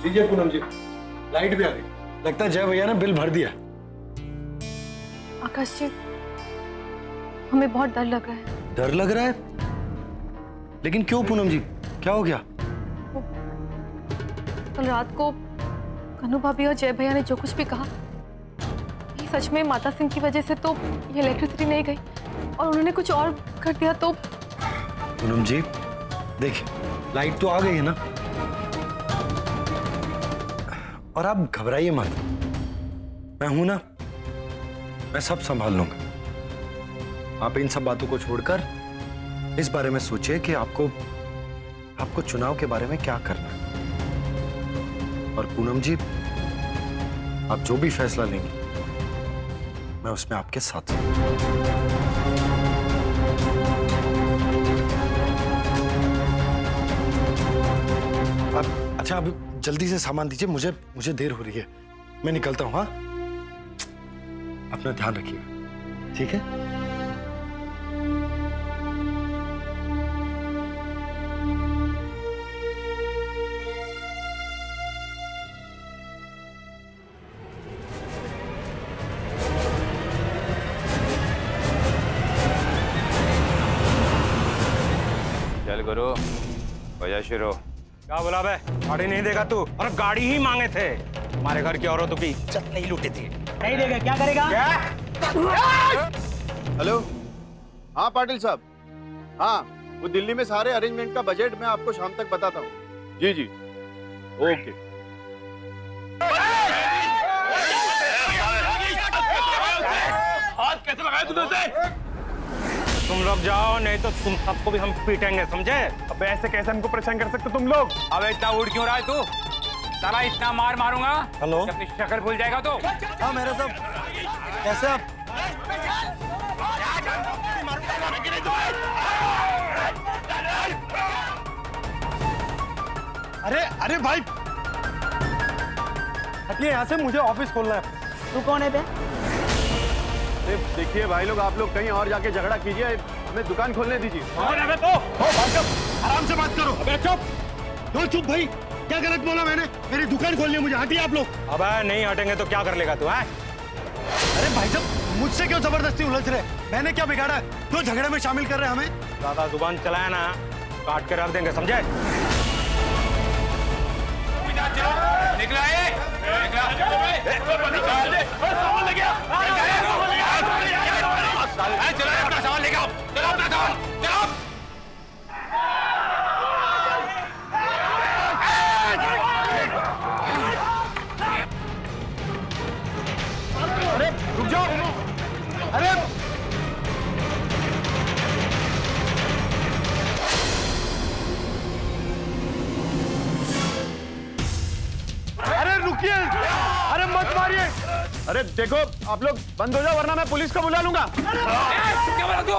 लीजिए पूनम जी, लाइट भी आ गई। लगता है जय भैया ने बिल भर दिया। आकाश जी, हमें बहुत डर लग रहा है। डर लग रहा है? लेकिन क्यों पूनम जी, क्या हो गया? कल रात को कन्नू भाभी और जय भैया ने जो कुछ भी कहा, ये सच में माता सिंह की वजह से तो ये इलेक्ट्रिसिटी नहीं गई और उन्होंने कुछ और कर दिया तो। पूनम जी देखिए, लाइट तो आ गई है ना, और आप घबराइए मत, मैं हूं ना, मैं सब संभाल लूंगा। आप इन सब बातों को छोड़कर इस बारे में सोचिए कि आपको चुनाव के बारे में क्या करना है। और पूनम जी, आप जो भी फैसला लेंगी मैं उसमें आपके साथ हूं। अच्छा, अब जल्दी से सामान दीजिए, मुझे देर हो रही है, मैं निकलता हूं। हाँ, अपना ध्यान रखिएगा, ठीक है? चल गुरु, वजह शुरू। क्या बोला बे? गाड़ी नहीं देगा तू? और गाड़ी ही मांगे थे। हमारे घर की औरतों की इज्जत नहीं लूटी थी। नहीं देगा, क्या करेगा? क्या? हेलो, हाँ पाटिल साहब, हाँ वो दिल्ली में सारे अरेंजमेंट का बजट मैं आपको शाम तक बताता हूँ। जी जी, ओके। हाथ कैसे लगाए तूने उसे? तुम लोग जाओ, नहीं तो तुम सबको भी हम पीटेंगे, समझे? अबे ऐसे कैसे हमको परेशान कर सकते तुम लोग? अबे इतना उड़ क्यों रहा है तू? साला इतना मार मारूंगा। हेलो, अपनी शक्ल भूल जाएगा तो। हाँ मेरा सब, कैसे आप? अरे अरे भाई, हटिए यहाँ से, मुझे ऑफिस खोलना है। तू कौन है बे? देखिए भाई लोग, आप लोग कहीं और जाके झगड़ा कीजिए, हमें दुकान खोलने दीजिए। आराम से बात करो। अबे चुप, दो चुप भाई, क्या गलत बोला मैंने? मेरी दुकान खोलनी है मुझे, हटिए आप लोग। अबे नहीं हटेंगे तो क्या कर लेगा तू? है? अरे भाई साहब, मुझसे क्यों जबरदस्ती उलझ रहे? मैंने क्या बिगाड़ा है? क्यों झगड़े में शामिल कर रहे हैं हमें? ज्यादा जुबान चलाया ना, काट के रख देंगे, समझे? निकला है, चलो अपना सामान लेके आओ, चलो अपना सामान, चलो। अरे रुक जाओ, अरे अरे रुकिए, अरे मत मारिए। अरे देखो, आप लोग बंद हो जाओ वरना मैं पुलिस को बुला लूंगा। क्या बोला तू?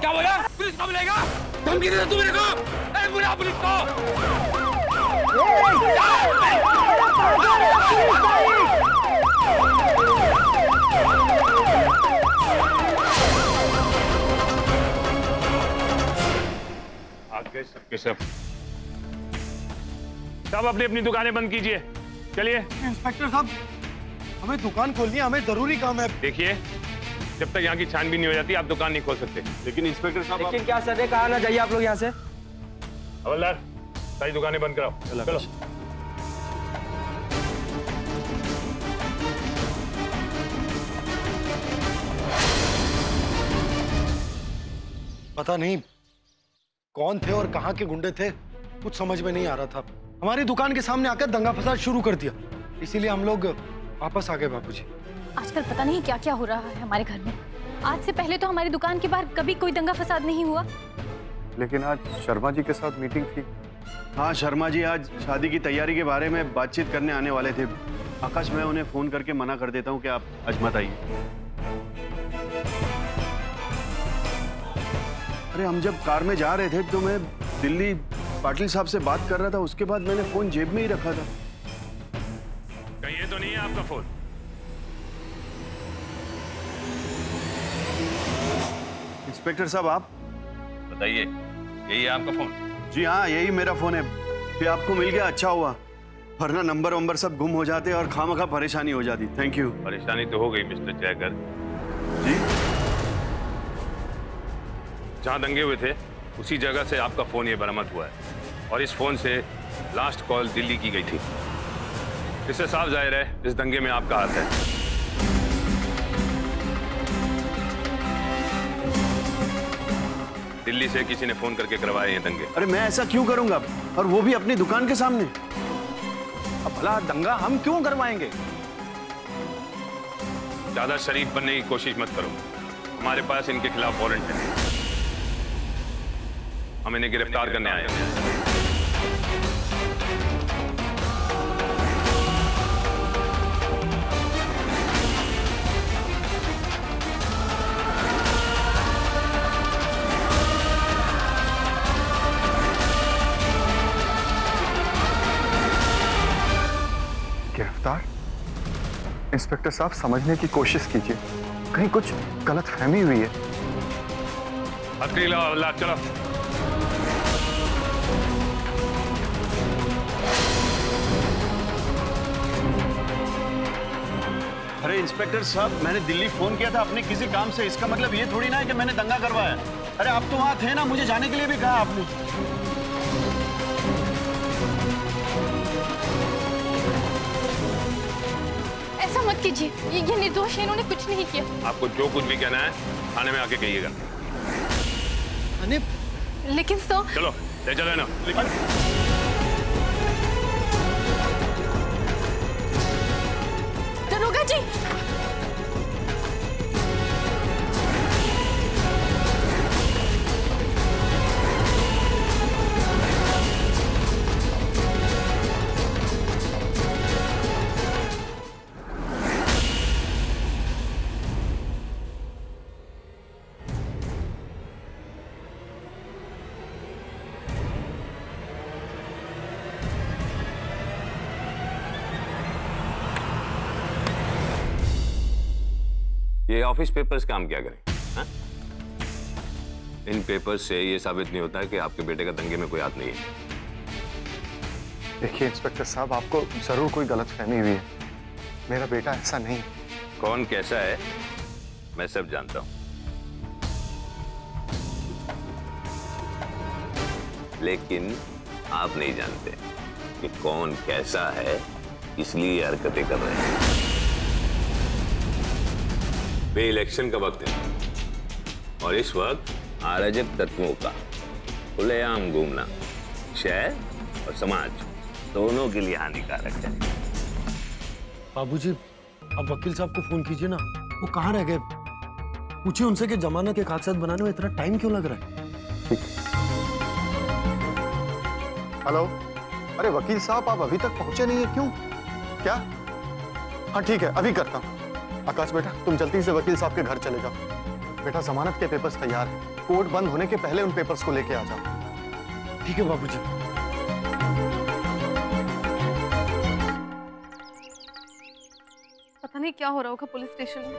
क्या बोला? पुलिस को बुलाएगा? धमकी दे तू मेरे को? अरे बुला पुलिस को। आगे सबके सब अपनी अपनी दुकानें बंद कीजिए, चलिए। इंस्पेक्टर साहब, हमें दुकान खोलनी है, हमें जरूरी काम है। देखिए, जब तक यहाँ की छानबीन नहीं हो जाती आप दुकान नहीं खोल सकते। लेकिन इंस्पेक्टर साहब, लेकिन क्या सर ने कहा ना, जाइए आप लोग यहाँ से। हवलदार, सारी दुकानें बंद कराओ, चलो। पता नहीं कौन थे और कहां के गुंडे थे, कुछ समझ में नहीं आ रहा था। हमारी दुकान के सामने आकर दंगा फसाद शुरू कर दिया, इसीलिए हम लोग वापस आ गए। बापूजी, आजकल पता नहीं क्या क्या हो रहा है हमारे घर में। आज से पहले तो हमारी दुकान के बाहर कभी कोई दंगा फसाद नहीं हुआ। लेकिन आज शर्मा जी के साथ मीटिंग थी। हाँ, शर्मा जी आज शादी की तैयारी के बारे में बातचीत करने आने वाले थे। आकाश, मैं उन्हें फोन करके मना कर देता हूँ कि आप आज मत आइए। अरे हम जब कार में जा रहे थे तो मैं दिल्ली पाटिल साहब से बात कर रहा था, उसके बाद मैंने फोन जेब में ही रखा था। कहीं ये तो नहीं है आपका फोन? इंस्पेक्टर साहब, आप बताइए, यही है आपका फोन? जी हाँ, यही मेरा फोन है। फिर आपको मिल गया, अच्छा हुआ। वरना नंबर वंबर सब गुम हो जाते और खामखा परेशानी हो जाती। Thank you. परेशानी तो हो गई मिस्टर जयकर जी। जहां दंगे हुए थे उसी जगह से आपका फोन ये बरामद हुआ है और इस फोन से लास्ट कॉल दिल्ली की गई थी। इससे साफ जाहिर है इस दंगे में आपका हाथ है। दिल्ली से किसी ने फोन करके करवाए ये दंगे। अरे मैं ऐसा क्यों करूंगा, और वो भी अपनी दुकान के सामने। अब भला दंगा हम क्यों करवाएंगे? ज्यादा शरीफ बनने की कोशिश मत करो, हमारे पास इनके खिलाफ वारंट है, हम इन्हें गिरफ्तार करने आए हैं। गिरफ्तार? इंस्पेक्टर साहब समझने की कोशिश कीजिए, कहीं कुछ गलतफहमी हुई है। अल्लाह चलो। अरे इंस्पेक्टर साहब, मैंने दिल्ली फोन किया था अपने किसी काम से, इसका मतलब ये थोड़ी ना है कि मैंने दंगा करवाया। अरे आप तो वहां थे ना, मुझे जाने के लिए भी कहा आपने। ऐसा मत कीजिए, ये निर्दोष है, इन्होंने कुछ नहीं किया। आपको जो कुछ भी कहना है थाने में आके कहिएगा। लेकिन सर। चलो ले चलो ना। दरोगा जी, ये ऑफिस पेपर्स काम क्या करें? हा? इन पेपर्स से ये साबित नहीं होता है कि आपके बेटे का दंगे में कोई हाथ नहीं है। देखिए इंस्पेक्टर साहब, आपको जरूर कोई गलतफहमी हुई है, मेरा बेटा ऐसा नहीं। कौन कैसा है मैं सब जानता हूं, लेकिन आप नहीं जानते कि कौन कैसा है, इसलिए हरकतें कर रहे हैं। बे इलेक्शन का वक्त है और इस वक्त अराजक तत्वों का खुलेआम घूमना शहर और समाज दोनों के लिए हानिकारक है। बाबूजी, अब वकील साहब को फोन कीजिए ना, वो कहाँ रह गए? पूछिए उनसे कि जमानत के कागजात बनाने में इतना टाइम क्यों लग रहा है। हेलो, अरे वकील साहब आप अभी तक पहुंचे नहीं है, क्यों? क्या? हाँ ठीक है, अभी करता हूँ। आकाश बेटा, तुम जल्दी से वकील साहब के घर चले जाओ। बेटा जमानत के पेपर्स तैयार हैं, कोर्ट बंद होने के पहले उन पेपर्स को लेके आ जाओ। ठीक है बाबूजी। पता नहीं क्या हो रहा होगा पुलिस स्टेशन में।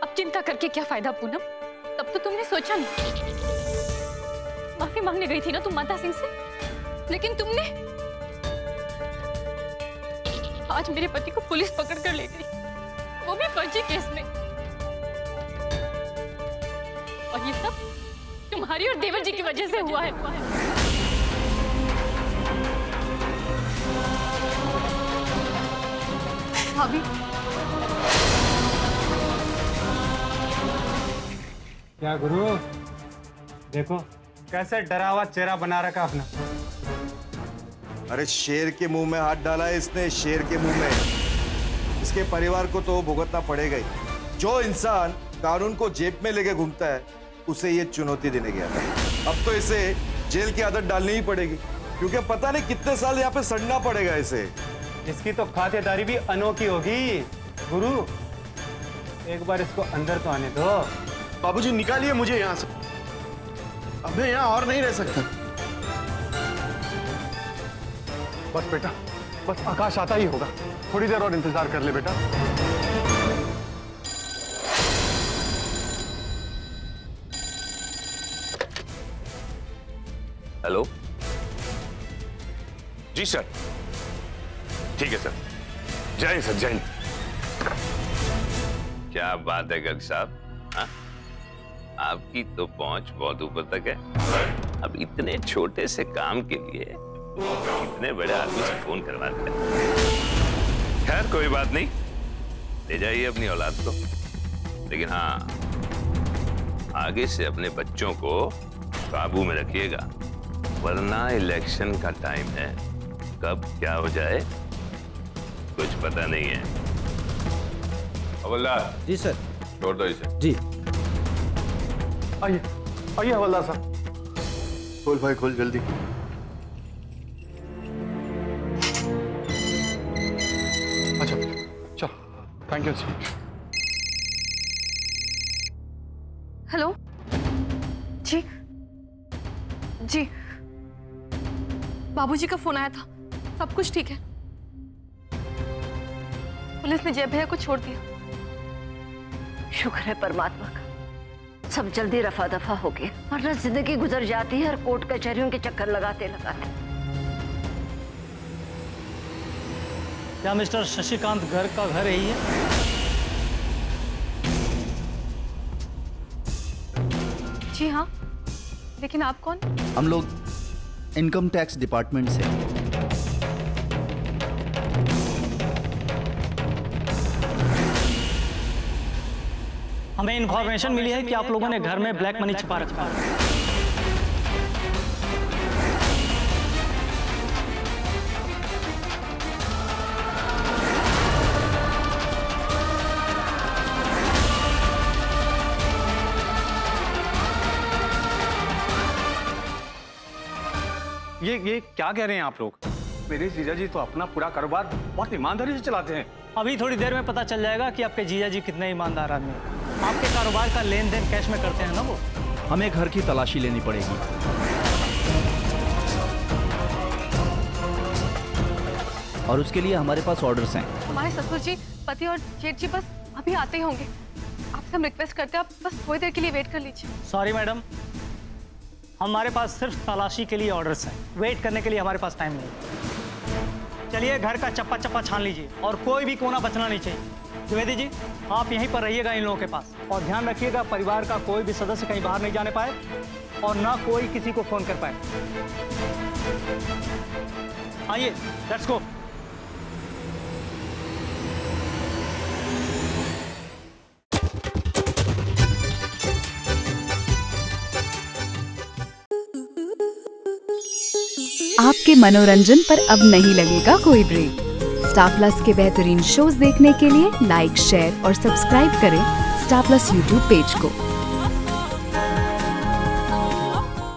अब चिंता करके क्या फायदा पूनम, तब तो तुमने सोचा नहीं। माफी मांगने गई थी ना तुम माता सिंह से, लेकिन तुमने आज मेरे पति को पुलिस पकड़ कर ले गई, वो भी फर्जी केस में। और ये सब तुम्हारी और देवर जी की वजह से हुआ है। भाभी, क्या गुरु, देखो कैसे डरा हुआ चेहरा बना रखा अपना। अरे शेर के मुंह में हाथ डाला है इसने, शेर के मुंह में। इसके परिवार को तो भुगतना पड़ेगा ही। जो इंसान कानून को जेब में लेके घूमता है उसे ये चुनौती देने गया था। अब तो इसे जेल की आदत डालनी ही पड़ेगी, क्योंकि पता नहीं कितने साल यहाँ पे सड़ना पड़ेगा इसे। इसकी तो खातिरदारी भी अनोखी होगी। गुरु, एक बार इसको अंदर तो आने दो। बाबूजी निकालिए मुझे यहाँ से, अब मैं यहाँ और नहीं रह सकता। बस बेटा, बस आकाश आता ही होगा, थोड़ी देर और इंतजार कर ले बेटा। हेलो, जी सर, ठीक है सर, जय हिंद सर, जय हिंद। क्या बात है गर्ग साहब, हाँ? आपकी तो पहुंच बहुत ऊपर तक है। अब इतने छोटे से काम के लिए इतने बड़े आदमी से फोन करवाते हैं। खैर कोई बात नहीं, ले जाइए अपनी औलाद को, लेकिन हाँ आगे से अपने बच्चों को काबू में रखिएगा, वरना इलेक्शन का टाइम है, कब क्या हो जाए कुछ पता नहीं है। हवलदार जी सर। छोड़ दो इसे। जी आइए आइए हवलदार साहब। खोल भाई खोल जल्दी। अच्छा चल, थैंक यू सर। हेलो जी जी, बाबूजी का फोन आया था, सब कुछ ठीक है। पुलिस ने जय भैया को छोड़ दिया। शुक्र है परमात्मा का, सब जल्दी रफा दफा हो गए, वरना जिंदगी गुजर जाती है हर कोर्ट कचहरियों के चक्कर लगाते लगाते। क्या मिस्टर शशिकांत गर्ग का घर यही है? जी हाँ, लेकिन आप कौन? हम लोग इनकम टैक्स डिपार्टमेंट से। हमें इन्फॉर्मेशन मिली है कि आप लोगों ने घर में ब्लैक मनी छिपा रखा है। ये क्या कह रहे हैं आप लोग? मेरे जीजा जी तो अपना पूरा कारोबार बहुत ईमानदारी से चलाते हैं। अभी थोड़ी देर में पता चल जाएगा कि आपके जीजा जी कितने ईमानदार आदमी हैं। आपके कारोबार का लेन देन कैश में करते हैं ना वो। हमें घर की तलाशी लेनी पड़ेगी। और उसके लिए हमारे पास ऑर्डर्स हैं। हमारे ससुर जी, पति और जेठ जी बस अभी आते ही होंगे। आपसे हम रिक्वेस्ट करते हैं, आप बस थोड़ी देर के लिए वेट कर लीजिए। सॉरी मैडम, हमारे पास सिर्फ तलाशी के लिए ऑर्डर्स हैं, वेट करने के लिए हमारे पास टाइम नहीं। चलिए घर का चप्पा चप्पा छान लीजिए और कोई भी कोना बचना नहीं चाहिए। द्विवेदी जी, आप यहीं पर रहिएगा इन लोगों के पास, और ध्यान रखिएगा परिवार का कोई भी सदस्य कहीं बाहर नहीं जाने पाए और ना कोई किसी को फोन कर पाए। आइए, लेट्स गो। आपके मनोरंजन पर अब नहीं लगेगा कोई ब्रेक। स्टार प्लस के बेहतरीन शोज देखने के लिए लाइक, शेयर और सब्सक्राइब करें स्टार प्लस यूट्यूब पेज को।